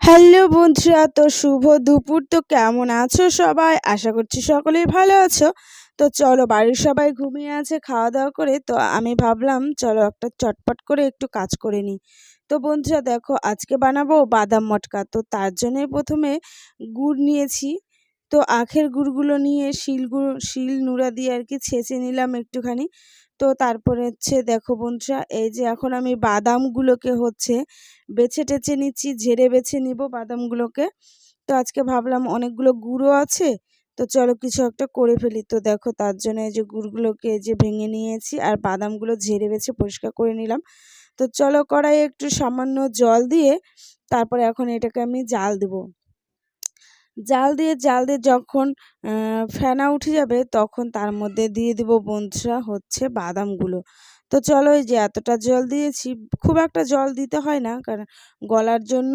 Hello বন্ধুরা, তো শুভ দুপুর। তো কেমন আছো সবাই? আশা করছি সকলেই ভালো আছো। তো চলো, বাড়ির সবাই ঘুমিয়ে আছে খাওয়া দাওয়া করে। তো আমি ভাবলাম চলো একটা চটপট করে একটু কাজ করে নিই। তো বন্ধুরা দেখো, আজকে বানাবো বাদাম মটকা। তো তার জন্যই প্রথমে গুড় নিয়েছি। তো আখের গুড়গুলো নিয়ে শিল নোড়া দিয়ে আর কি ছেঁচে নিলাম একটুখানি। তো তারপরে হচ্ছে দেখো বন্ধুরা, এই যে এখন আমি বাদামগুলোকে হচ্ছে বেছে টেছে নিচ্ছি, ঝেড়ে বেছে নিব বাদামগুলোকে। তো আজকে ভাবলাম অনেকগুলো গুঁড়ো আছে, তো চলো কিছু একটা করে ফেলি। তো দেখো তার জন্য এই যে গুড়গুলোকে এই যে ভেঙে নিয়েছি আর বাদামগুলো ঝেড়ে বেছে পরিষ্কার করে নিলাম। তো চলো কড়াইয়ে একটু সামান্য জল দিয়ে তারপরে এখন এটাকে আমি জাল দিয়ে যখন ফেনা উঠে যাবে তখন তার মধ্যে দিয়ে দিব বন্ধুরা হচ্ছে বাদামগুলো। তো চলো, এই যে এতটা জল দিয়েছি, খুব একটা জল দিতে হয় না, কারণ গলার জন্য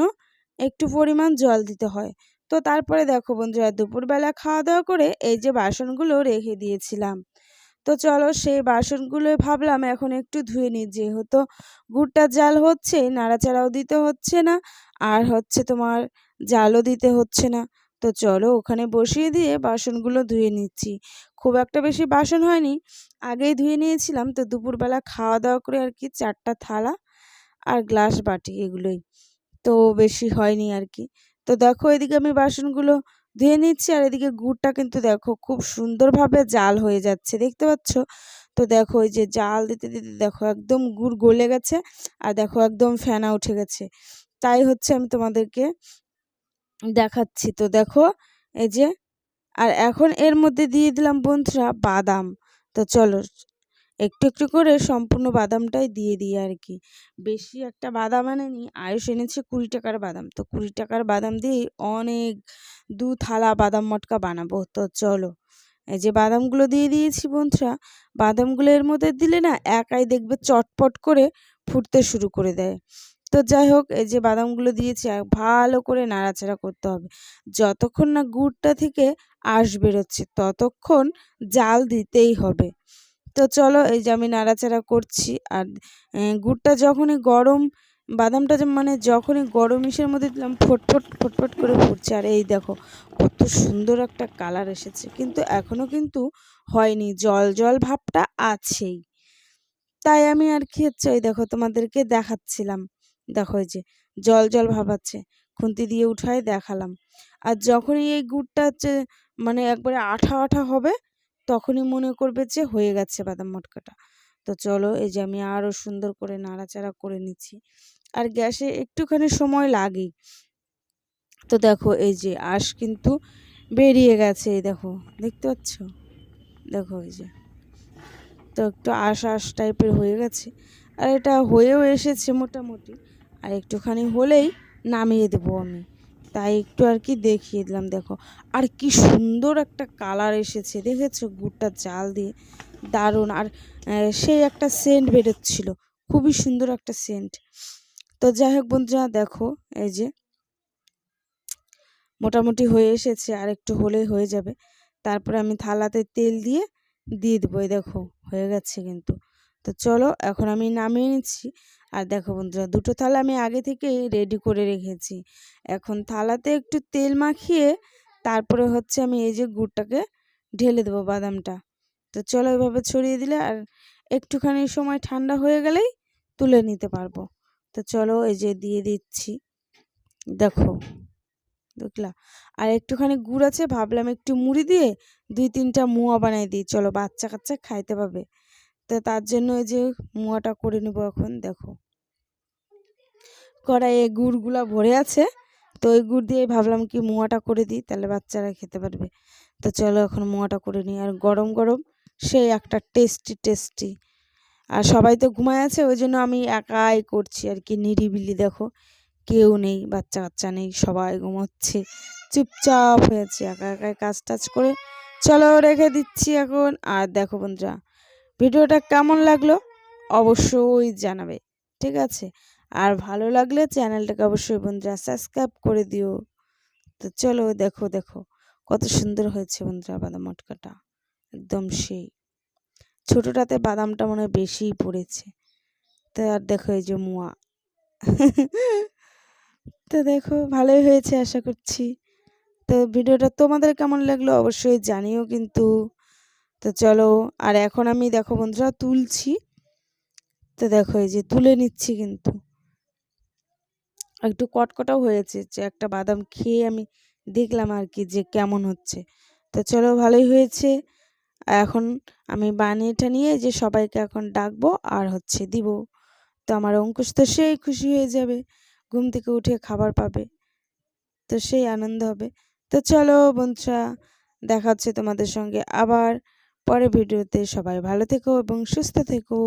একটু পরিমাণ জল দিতে হয়। তো তারপরে দেখো বন্ধুরা, দুপুরবেলা খাওয়া দাওয়া করে এই যে বাসনগুলো রেখে দিয়েছিলাম। তো চলো সেই বাসনগুলো ভাবলাম এখন একটু ধুয়ে নিই, যেহেতু গুড়টা জাল হচ্ছে, নাড়াচাড়াও দিতে হচ্ছে না, আর হচ্ছে তোমার জালও দিতে হচ্ছে না। তো চলো ওখানে বসিয়ে দিয়ে বাসনগুলো ধুয়ে নিচ্ছি। খুব একটা বেশি বাসন হয়নি, আগেই ধুয়ে নিয়েছিলাম। তো দুপুরবেলা খাওয়া দাওয়া করে আর কি 4টা থালা আর গ্লাস বাটি এগুলোই, তো বেশি হয়নি আর কি। তো দেখো এদিকে আমি বাসনগুলো ধুয়ে নিচ্ছি আর এদিকে গুড়টা কিন্তু দেখো খুব সুন্দরভাবে জাল হয়ে যাচ্ছে, দেখতে পাচ্ছ? তো দেখো এই যে জাল দিতে দিতে দেখো একদম গুড় গলে গেছে আর দেখো একদম ফেনা উঠে গেছে। তাই হচ্ছে আমি তোমাদেরকে দেখাচ্ছি। তো দেখো এই যে, আর এখন এর মধ্যে দিয়ে দিলাম বন্ধুরা বাদাম। তো চলো একটু একটু করে সম্পূর্ণ বাদামটাই দিয়ে দিই আর কি। বেশি একটা বাদাম আনেনি, আয়ুষ এনেছে 20 টাকার বাদাম। তো 20 টাকার বাদাম দিয়ে অনেক 2 থালা বাদাম মটকা বানাবো। তো চলো এই যে বাদামগুলো দিয়ে দিয়েছি বন্ধুরা। বাদামগুলো এর মধ্যে দিলে না একাই দেখবে চটপট করে ফুটতে শুরু করে দেয়। তো যাই হোক, এই যে বাদামগুলো দিয়েছি আর ভালো করে নাড়াচাড়া করতে হবে। যতক্ষণ না গুড়টা থেকে আঁশ বেরোচ্ছে ততক্ষণ জাল দিতেই হবে। তো চলো এই যে আমি নাড়াচাড়া করছি আর গুড়টা যখনই গরম, বাদামটা মানে যখনই গরম ইসের মধ্যে দিলাম ফটফট ফটফট করে ফুটছে। আর এই দেখো কত সুন্দর একটা কালার এসেছে, কিন্তু এখনো কিন্তু হয়নি, জল জল ভাবটা আছেই। তাই আমি আর কি হচ্ছে ওই দেখো তোমাদেরকে দেখাচ্ছিলাম। দেখো এই যে জল জল ভাব আছে, খুন্তি দিয়ে উঠায় দেখালাম। আর যখনই এই গুড়টা হচ্ছে মানে একবারে আঠা আঠা হবে তখনই মনে করবে যে হয়ে গেছে বাদাম মটকাটা। তো চলো এই যে আমি আরো সুন্দর করে নাড়াচাড়া করে নিচ্ছি, আর গ্যাসে একটুখানি সময় লাগেই। তো দেখো এই যে আঁশ কিন্তু বেরিয়ে গেছে, এই দেখো দেখতে পাচ্ছ? দেখো এই যে, তো একটু আঁশ আঁশ টাইপের হয়ে গেছে আর এটা হয়েও এসেছে মোটামুটি। আর একটুখানি হলেই নামিয়ে দেবো আমি, তাই একটু আর কি দেখিয়ে দিলাম। দেখো আর কি সুন্দর একটা কালার এসেছে, দেখেছো? গুড়টা জাল দিয়ে দারুণ। আর সেই একটা সেন্ট বেরোচ্ছিল, খুবই সুন্দর একটা সেন্ট। তো যাই হোক বন্ধুরা দেখো এই যে মোটামুটি হয়ে এসেছে, আর একটু হলেই হয়ে যাবে। তারপরে আমি থালাতে তেল দিয়ে দেবো। এই দেখো হয়ে গেছে কিন্তু। তো চলো এখন আমি নামিয়ে নিচ্ছি। আর দেখো বন্ধুরা, 2টো থালা আমি আগে থেকেই রেডি করে রেখেছি। এখন থালাতে একটু তেল মাখিয়ে তারপরে হচ্ছে আমি এই যে গুড়টাকে ঢেলে দেবো, বাদামটা। তো চলো এভাবে ছড়িয়ে দিলে আর একটুখানি সময় ঠান্ডা হয়ে গেলেই তুলে নিতে পারবো। তো চলো এই যে দিয়ে দিচ্ছি, দেখো দেখলা। আর একটুখানি গুড় আছে, ভাবলাম একটু মুড়ি দিয়ে 2-3টা মুয়া বানাই দিই, চলো বাচ্চা কাচ্চা খাইতে পাবে। তো তার জন্য এই যে মুয়াটা করে নেবো এখন। দেখো কড়াইয়ে গুড়গুলা ভরে আছে, তো ওই গুড় দিয়ে ভাবলাম কি মুয়াটা করে দিই, তাহলে বাচ্চারা খেতে পারবে। তো চলো এখন মুয়াটা করে নিই। আর গরম গরম সেই একটা টেস্টি টেস্টি। আর সবাই তো ঘুমায় আছে, ওই জন্য আমি একাই করছি আর কি, নিরিবিলি। দেখো কেউ নেই, বাচ্চা কাচ্চা নেই, সবাই ঘুমোচ্ছে, চুপচাপ হয়েছে, একা একাই কাজ টাজ করে। চলো রেখে দিচ্ছি এখন। আর দেখো বন্ধুরা, ভিডিওটা কেমন লাগলো অবশ্যই জানাবে, ঠিক আছে? আর ভালো লাগলে চ্যানেলটাকে অবশ্যই বন্ধুরা সাবস্ক্রাইব করে দিও। তো চলো দেখো দেখো কত সুন্দর হয়েছে বন্ধুরা বাদাম মটকাটা, একদম সেই। ছোটটাতে বাদামটা মনে হয় বেশিই পড়েছে। তো আর দেখো এই যে মুয়া তো দেখো ভালোই হয়েছে আশা করছি। তো ভিডিওটা তোমাদের কেমন লাগলো অবশ্যই জানিও কিন্তু। তো চলো, আর এখন আমি দেখো বন্ধুরা তুলছি। তো দেখো এই যে তুলে নিচ্ছি কিন্তু একটু কটকটাও হয়েছে, যে একটা বাদাম খেয়ে আমি দেখলাম আর কি যে কেমন হচ্ছে। তো চলো ভালোই হয়েছে। এখন আমি বানিয়েটা নিয়ে যে সবাইকে এখন ডাকবো আর হচ্ছে দিব। তো আমার অঙ্কুশ তো সেই খুশি হয়ে যাবে, ঘুম থেকে উঠে খাবার পাবে, তো সেই আনন্দ হবে। তো চলো বন্ধুরা, দেখা হচ্ছে তোমাদের সঙ্গে আবার পরের ভিডিওতে। সবাই ভালো থেকো এবং সুস্থ থেকো।